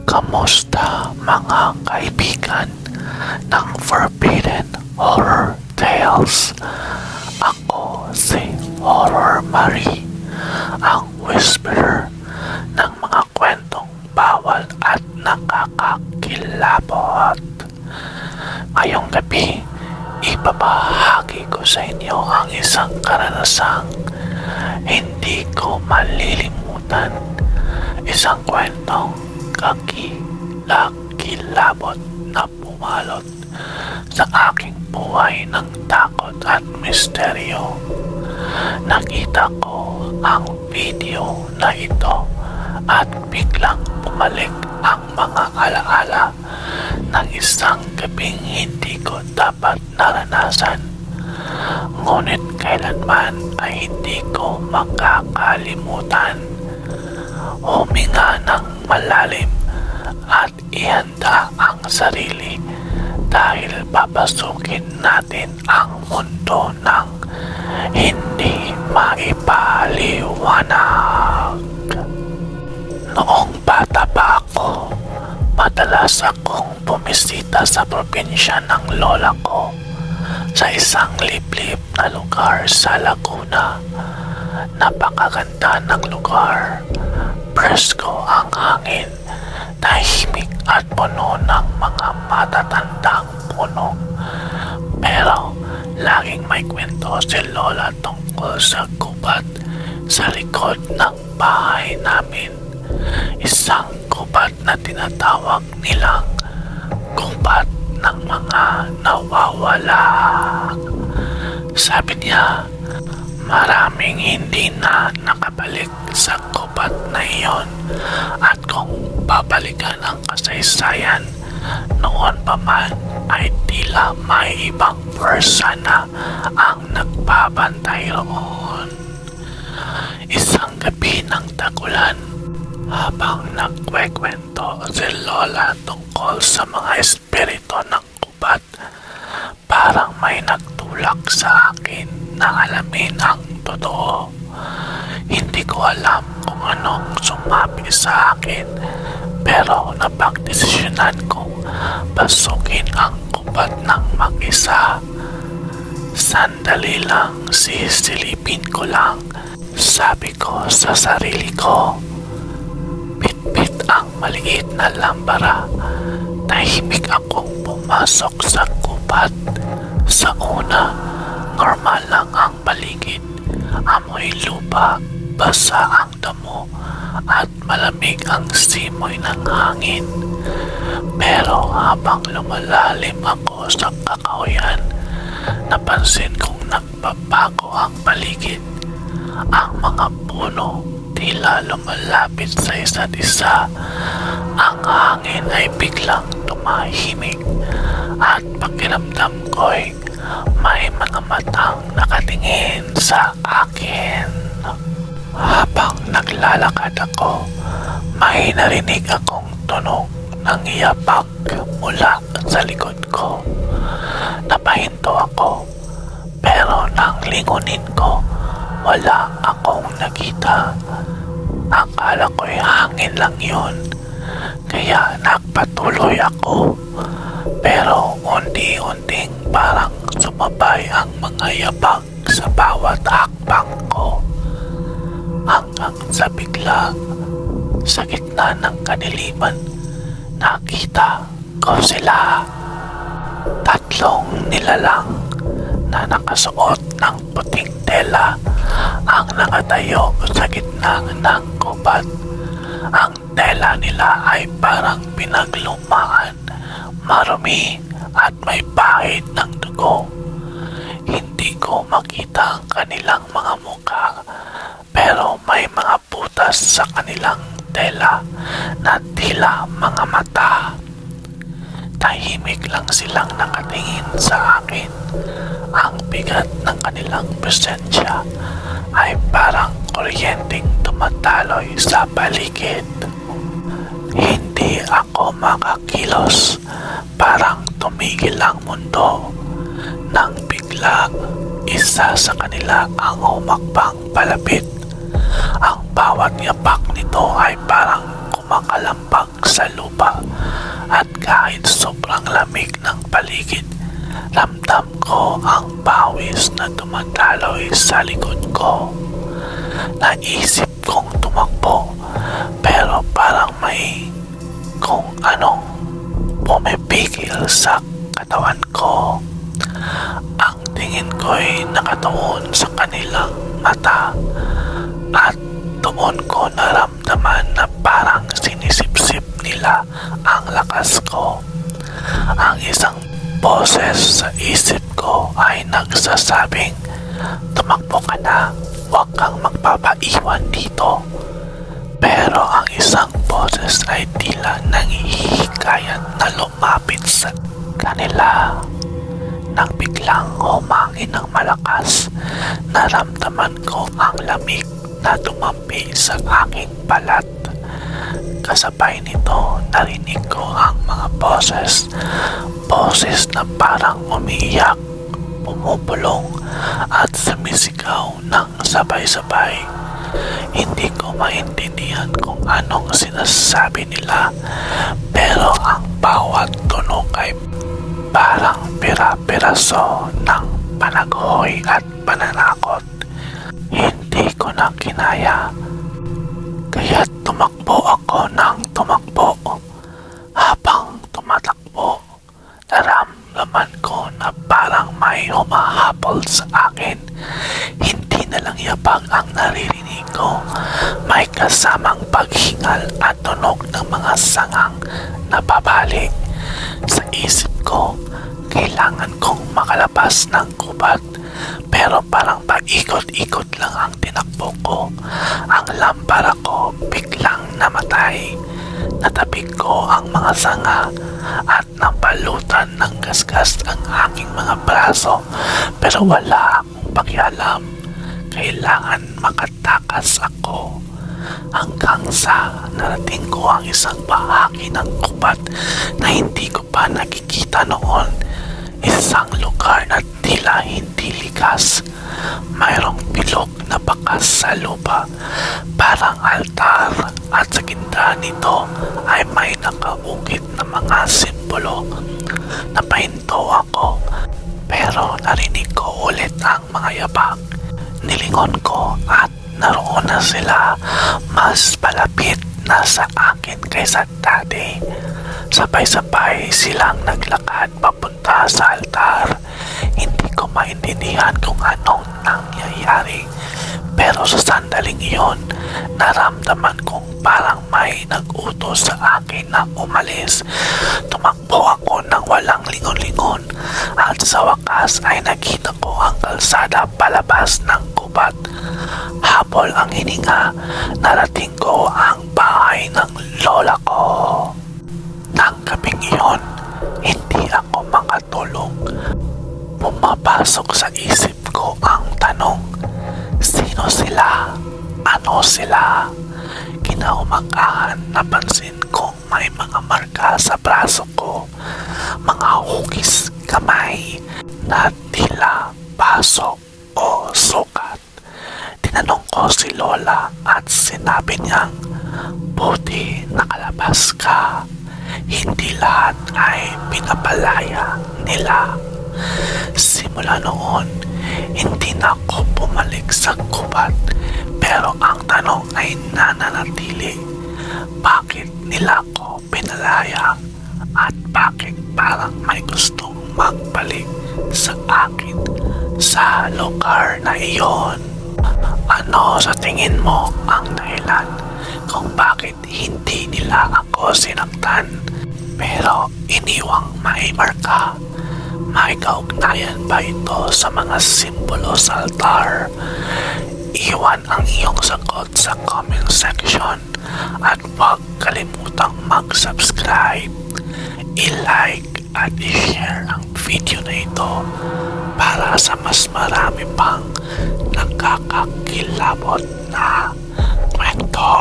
Kamusta mga kaibigan ng Forbidden Horror Tales? Ako si Horror Marie, ang whisperer ng mga kwentong bawal at nakakakilabot. Ngayong gabi, ibabahagi ko sa inyo ang isang karanasang hindi ko malilimutan. Isang kwentong kakilakilabot na pumalot sa aking buhay ng takot at misteryo. Nakita ko ang video na ito at biglang bumalik ang mga alaala ng isang gabing hindi ko dapat naranasan. Ngunit kailanman ay hindi ko makakalimutan. Huminga ng malalim at ihanda ang sarili dahil papasukin natin ang mundo ng hindi maipaliwanag. Noong bata pa ako, madalas akong bumisita sa probinsya ng lola ko sa isang liblib na lugar sa Laguna. Napakaganda ng lugar. Presko ang hangin, tahimik at puno ng mga matatandang puno. Pero laging may kwento si Lola tungkol sa gubat sa likod ng bahay namin. Isang gubat na tinatawag nilang gubat ng mga nawawala. Sabi niya, maraming hindi na nakabalik sa gubat na iyon at kung babalikan ang kasaysayan, noon pa man ay tila may ibang persona ang nagbabantay roon. Isang gabi ng tagulan, habang nagkwekwento si Lola tungkol sa mga espiritu ng gubat, parang may nagtulak sa akin na alamin ang totoo. Hindi ko alam kung anong sumabi sa akin, pero napagdesisyonan kong pasukin ang gubat ng mag-isa. Sandali lang, sisilipin ko lang, sabi ko sa sarili ko. Bit-bit ang maliit na lambara. Tahimik akong pumasok sa gubat. Sa una, normal lang ang paligid. Amoy lupa, basa ang damo, at malamig ang simoy ng hangin. Pero habang lumalalim ako sa kakahuyan, napansin kong nagbabago ang paligid. Ang mga puno tila lumalapit sa isa't isa. Ang hangin ay biglang tumahimik at pakiramdam ko'y may mga matang nakatingin sa akin. Habang naglalakad ako, may narinig akong tunog ng yapak mula sa likod ko. Napahinto ako, pero nang lingunin ko, wala akong nakita. Akala ko'y hangin lang yun, kaya nagpatuloy ako. Pero unti-unting parang sumabay ang mga yabag sa bawat hakbang ko. Hanggang sa bigla, sa gitna ng kadiliman, nakita ko sila. Tatlong nilalang na nakasuot ng puting tela ang nakatayo sa gitna ng gubat. Ang tela nila ay parang pinaglumaan, marumi at may bahid ng dugo. Hindi ko makita ang kanilang mga mukha, pero may mga butas sa kanilang tela na tila mga mata. Tahimik lang silang nakatingin sa akin. Ang bigat ng kanilang presensya ay parang kuryenteng tumataloy sa paligid. Hindi ako makakilos, parang tumigil ang mundo. Nang bigla, isa sa kanila ang humakbang palapit. Ang bawat yapak nito ay parang kumakalampag sa lupa. At kahit sobrang lamig ng paligid, ramdam ko ang pawis na dumadaloy sa likod ko. Naisip kong tumakbo, pero parang may kung anong pumipigil sa katawan ko. Ang tingin ko'y nakatuon sa kanilang mata at doon ko naramdaman na parang sinisipsip nila ang lakas ko. Ang isang boses sa isip ko ay nagsasabing, tumakbo ka na, huwag kang magpapaiwan dito. Pero ang isang boses ay tila nanghihikayat na lumapit sa kanila. Nang biglang humangin ng malakas, naramdaman ko ang lamig na tumampi sa aking balat. Kasabay nito, narinig ko ang mga boses na parang umiiyak, bumubulong at sumisigaw ng sabay-sabay. Hindi ko maintindihan kung anong sinasabi nila, pero ang bawat tunog ay parang pira-piraso ng panaghoy at pananakot. Hindi ko na kinaya, kaya tumakbo ako ng tumakbo. Habang tumatakbo, naramdaman ko na parang may humahabol sa akin. Hindi na lang yabag ang naririnig ko, may kasamang paghingal at tunog ng mga sangang napabalik. Sa isip ko, kailangan kong makalabas ng gubat, pero parang paikot-ikot lang ang tinakbo ko. Ang lampara ko biglang namatay. Natabig ko ang mga sanga at nabalutan ng gasgas ang aking mga braso, pero wala akong pakialam. Kailangan makatakas ako. Hanggang sa narating ko ang isang bahagi ng gubat na hindi ko pa nakikita noon. Isang lugar na tila hindi likas. Mayroong bilog na bakas sa lupa, parang altar, at sa gitna nito ay may nakaukit na mga simbolo. Napahinto ako, pero narinig ko ulit ang mga yabag. Nilingon ko at naroon na sila, mas palapit na sa akin kaysa dati. Sabay-sabay silang naglakad papunta sa altar. Hindi ko maintindihan kung anong nangyayari, pero sa sandaling iyon, naramdaman kong parang may nag-utos sa akin na umalis. Tumakbo ako ng walang lingon-lingon at sa wakas ay nakita ko ang kalsada palabas ng gubat. Habol ang hininga, narating ko ang bahay ng lola ko. Nang gabing iyon, hindi ako makatulog. Pumapasok sa isip ko ang tanong, sino sila? Ano sila? Kinaumagahan, napansin kong may mga marka sa braso ko, mga hugis kamay na tila baso o sukat. Tinanong ko si Lola at sinabi niyang, buti nakalabas ka. Hindi lahat ay pinapalaya nila. Simula noon, hindi na ako bumalik sa gubat, pero ang tanong ay nananatili. Bakit nila ako pinalaya? At bakit parang may gustong magbalik sa akin sa lugar na iyon? Ano sa tingin mo ang dahilan kung bakit hindi nila ako sinaktan, pero iniwang may marka? May kaugnayan ba ito sa mga simbolo sa altar? Iwan ang iyong sagot sa comment section at huwag kalimutang mag-subscribe, i-like at i-share ang video na ito para sa mas marami pang nakakakilabot na kwento.